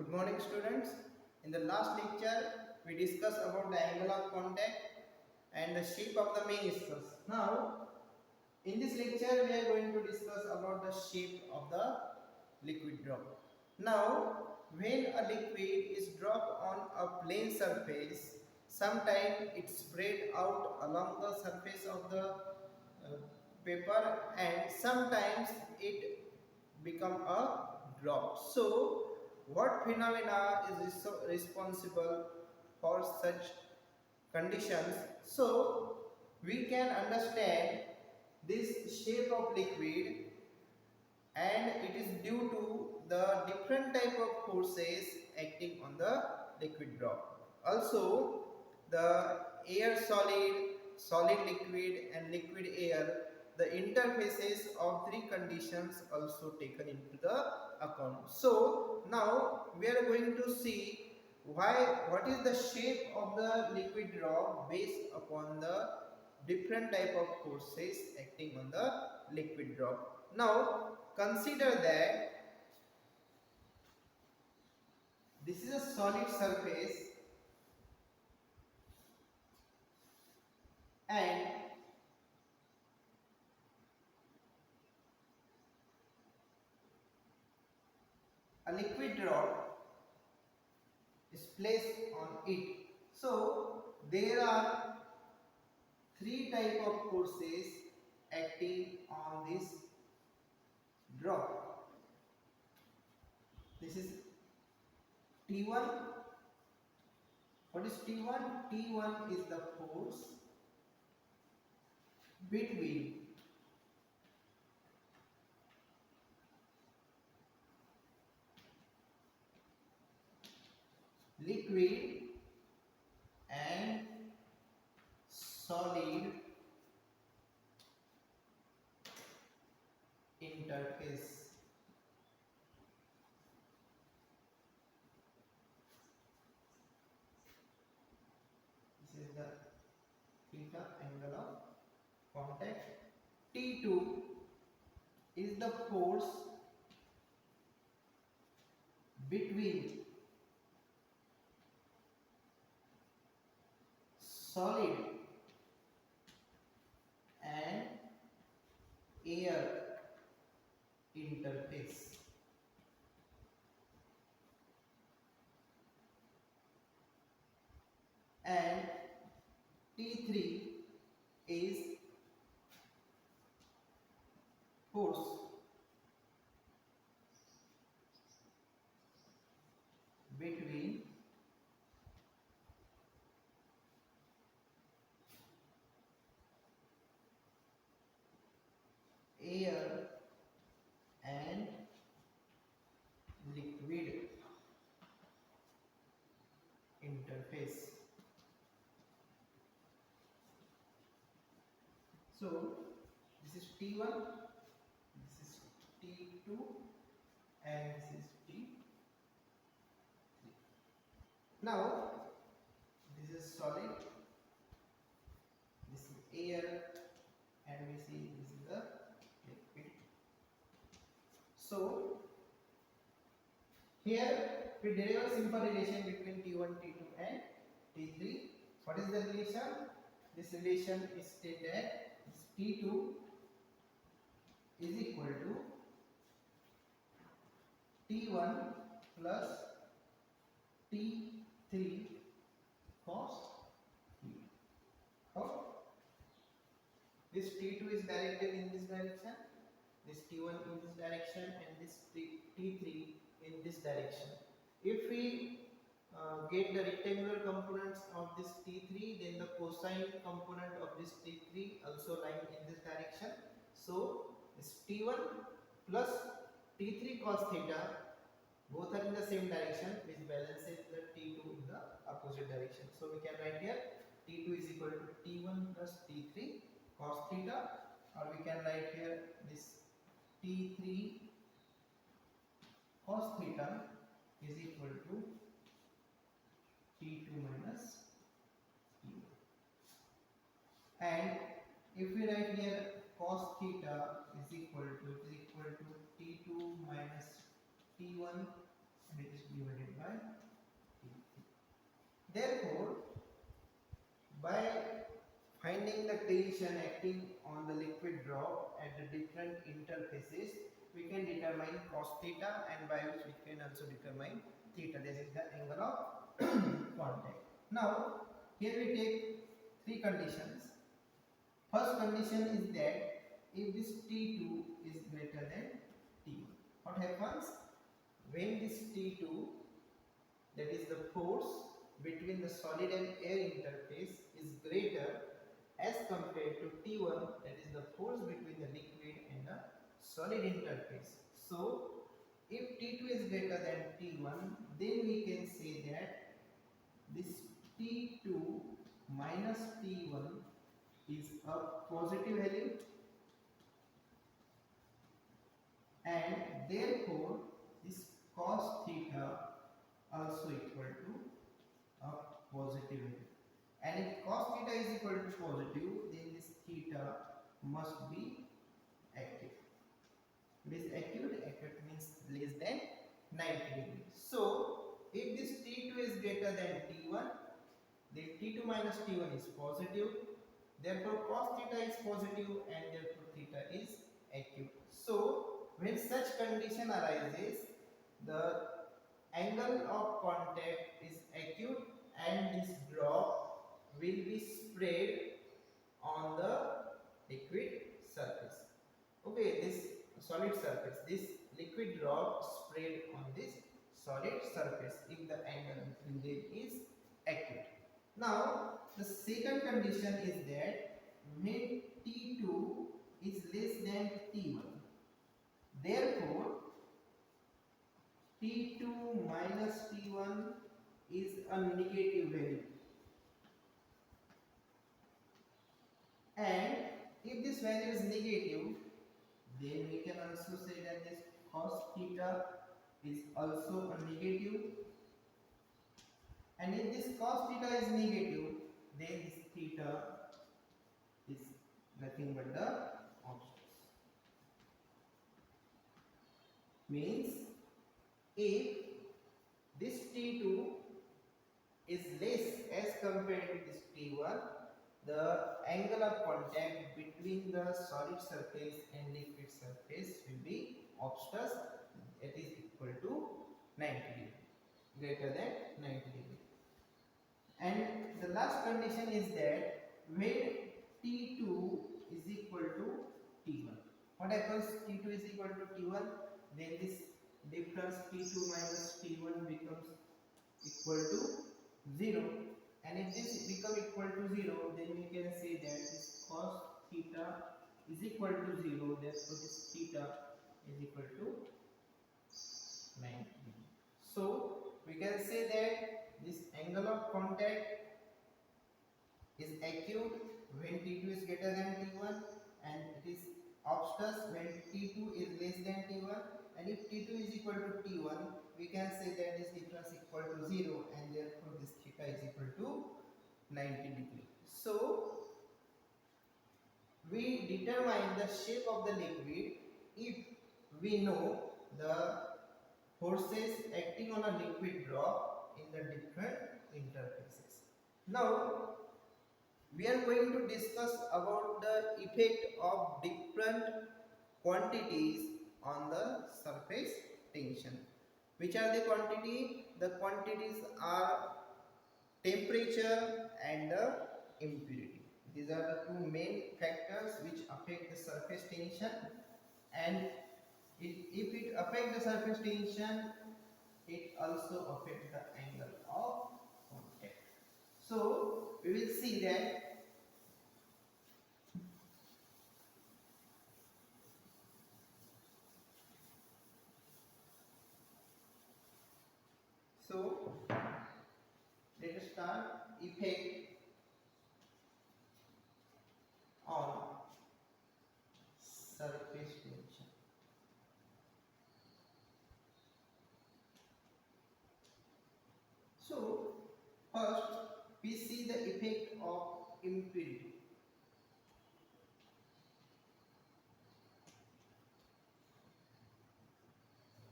Good morning students. In the last lecture we discussed about the angle of contact and the shape of the main stress. Now in this lecture we are going to discuss about the shape of the liquid drop. Now when a liquid is dropped on a plane surface, sometimes it spread out along the surface of the paper and sometimes it become a drop. So what phenomena is responsible for such conditions? So we can understand this shape of liquid, and it is due to the different type of forces acting on the liquid drop. Also the air solid, solid liquid and liquid air, the interfaces of three conditions also taken into the account. So now we are going to see what is the shape of the liquid drop based upon the different type of forces acting on the liquid drop. Now consider that this is a solid surface and a liquid drop is placed on it. So there are three type of forces acting on this drop. This is T1. What is T1? T1 is the force between liquid and solid interface. This is the theta angle of contact. T2 is the force between solid and air interface. And T3 is force between air and liquid interface. So this is T1, this is T2 and this is T3. Now this is solid, this is air, and we see this is the liquid. So here we derive a simple relation between T1, T2 and T3. What is the relation? This relation is stated that T2 is equal to T1 plus T3 cos theta. How? This T2 is directed in this direction, this T1 in this direction, and this T3 in this direction. If we get the rectangular components of this T3, then the cosine component of this T3 also lying in this direction. So this T1 plus T3 cos theta, both are in the same direction, which balances the T2 in the opposite direction. So we can write here T2 is equal to T1 plus T3 cos theta, or we can write here this T3 cos theta is equal to T2 minus T1. And if we write here cos theta is equal to T2 minus T1, which is divided by T. Therefore, by finding the tension acting on the liquid drop at the different interfaces, we can determine cos theta, and by which we can also determine theta. This is the angle of contact. Now, here we take three conditions. First condition is that if this T2 is greater than T1, what happens? When this T2, that is the force between the solid and air interface, is greater as compared to T1, that is the force between the liquid and the solid interface. So, if T2 is greater than T1, then we can say that this T2 minus T1 is a positive value, and therefore this cos theta also equal to a positive value. And if cos theta is equal to positive, then this theta must be acute. It is acute. Acute means less than 90 degrees. So if this T2 is greater than T1, then T2 minus T1 is positive. Therefore cos theta is positive, and therefore theta is acute. So when such condition arises, the angle of contact is acute, and this drop will be spread on the liquid surface. Okay, this solid surface, this liquid drop spread on this solid surface if the angle between them is acute. Now, the second condition is that when T2 is less than T1, therefore T2 minus T1 is a negative value, and if this value is negative, then we can also say that this cos theta is also a negative, and if this cos theta is negative, then this theta is nothing but the options. Means if this T2 is less as compared to this T1, the angle of contact between the solid surface and liquid surface will be obtuse, it is equal to 90 degree, greater than 90 degree. And the last condition is that when T2 is equal to T1, what happens? T2 is equal to T1, then this difference T2 minus T1 becomes equal to 0, and if this become equal to 0, then we can say that this cos theta is equal to 0, therefore this theta is equal to 90. So we can say that this angle of contact is acute when T2 is greater than T1, and it is obtuse when T2 is less than T1, and if T2 is equal to T1, we can say that this difference is equal to 0, and therefore this theta is equal to 90 degree. So we determine the shape of the liquid if we know the forces acting on a liquid drop in the different interfaces. Now we are going to discuss about the effect of different quantities on the surface tension. Which are the quantity? The quantities are temperature and the impurity. These are the two main factors which affect the surface tension, and if it affects the surface tension, it also affects the angle of contact. So we will see that let us start effect on surface tension. So first we see the effect of impurity.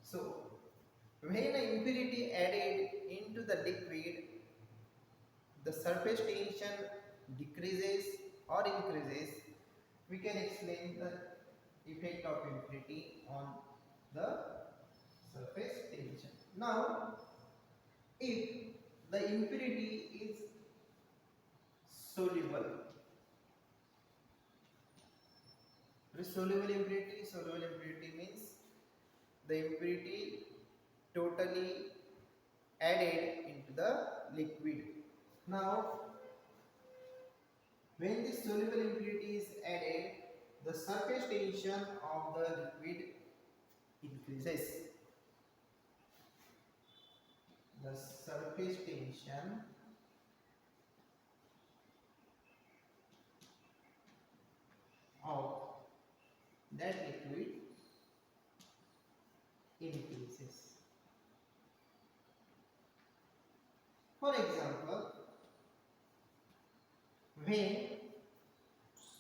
So When an impurity added into the liquid, the surface tension decreases or increases. We can explain the effect of impurity on the surface tension. Now, if the impurity is soluble, soluble impurity means the impurity totally added into the liquid. Now, when this soluble impurity is added, the surface tension of the liquid increases. The surface tension of that liquid increases. For example, when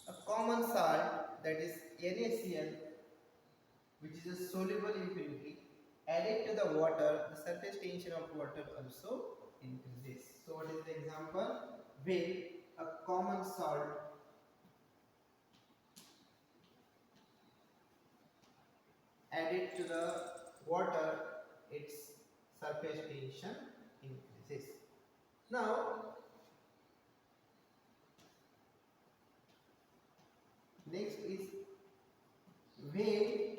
a common salt, that is NaCl, which is a soluble impurity, added to the water, the surface tension of water also increases. So what is the example? When a common salt added to the water, its surface tension increases. Now, next is when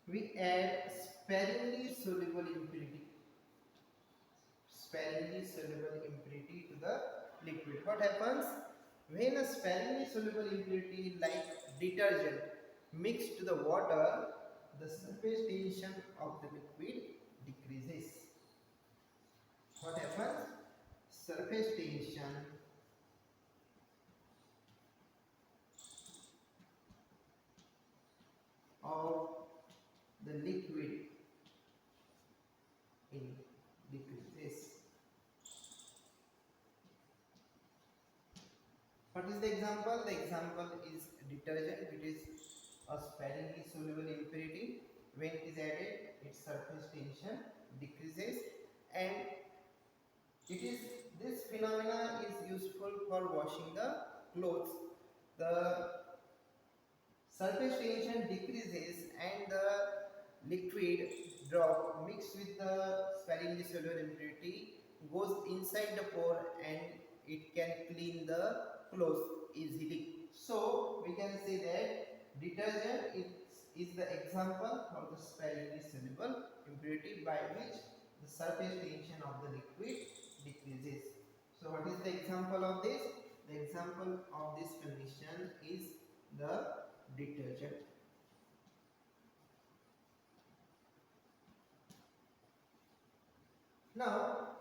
we add sparingly soluble impurity to the liquid. What happens when a sparingly soluble impurity like detergent mixed to the water? The surface tension of the liquid decreases. What happens? Surface tension of the liquid decreases. What is the example? The example is detergent, which is a sparingly soluble impurity. When it is added, its surface tension decreases, and it is this phenomena is useful for washing the clothes. The surface tension decreases and the liquid drop mixed with the sparingly soluble impurity goes inside the pore and it can clean the clothes easily. So we can say that detergent is the example of the sparingly soluble impurity by which the surface tension of the liquid decreases. So what is the example of this? The example of this condition is the detergent. Now,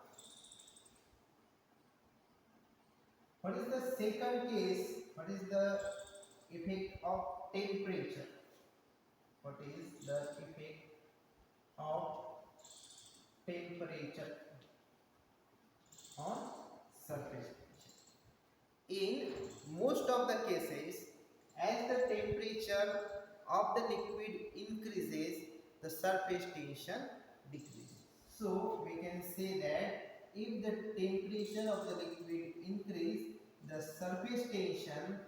what is the second case? What is the effect of temperature? What is the effect of temperature on surface tension? In most of the cases, as the temperature of the liquid increases, the surface tension decreases. So we can say that if the temperature of the liquid increase, the surface tension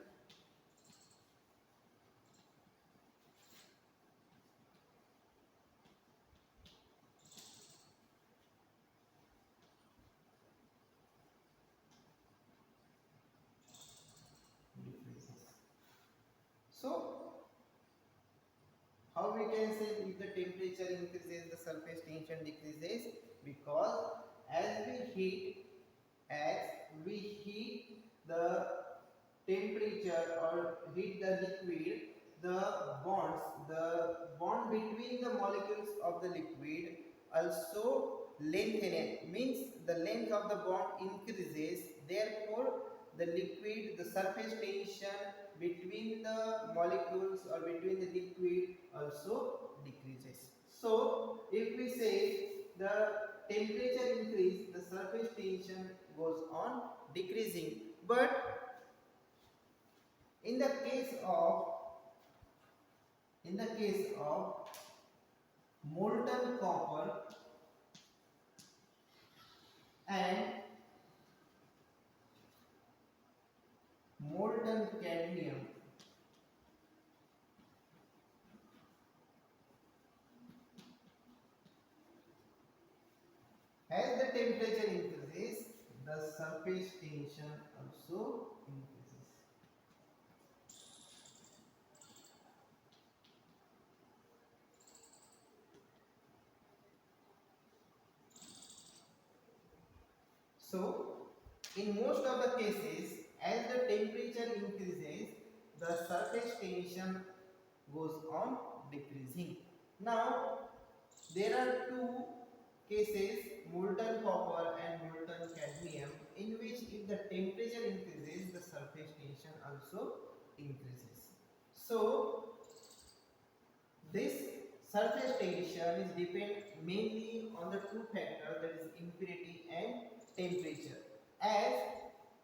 decreases. So how we can say if the temperature increases, the surface tension decreases? Because as we heat the temperature or heat the liquid, the bond between the molecules of the liquid also lengthen, means the length of the bond increases. Therefore, the liquid, the surface tension between the molecules or between the liquid also decreases. So, if we say the temperature increase, the surface tension goes on decreasing. But in the case of molten As the temperature increases, the surface tension also increases. So, in most of the cases, as the temperature increases, the surface tension goes on decreasing. Now, there are two cases, molten copper and molten cadmium, in which if the temperature increases, the surface tension also increases. So, this surface tension is depend mainly on the two factors, that is impurity and temperature. As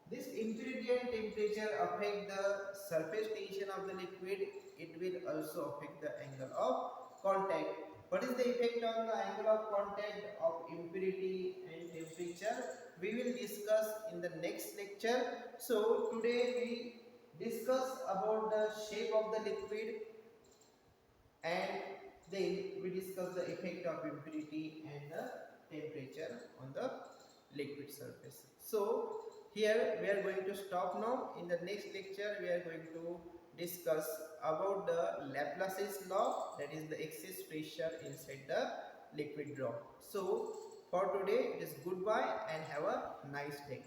this impurity and temperature affect the surface tension of the liquid, it will also affect the angle of contact. What is the effect on the angle of contact of impurity and temperature? We will discuss in the next lecture. So today we discuss about the shape of the liquid, and then we discuss the effect of impurity and the temperature on the liquid surface. So here we are going to stop now. In the next lecture we are going to discuss about the Laplace's law, that is the excess pressure inside the liquid drop. So for today it is goodbye and have a nice day.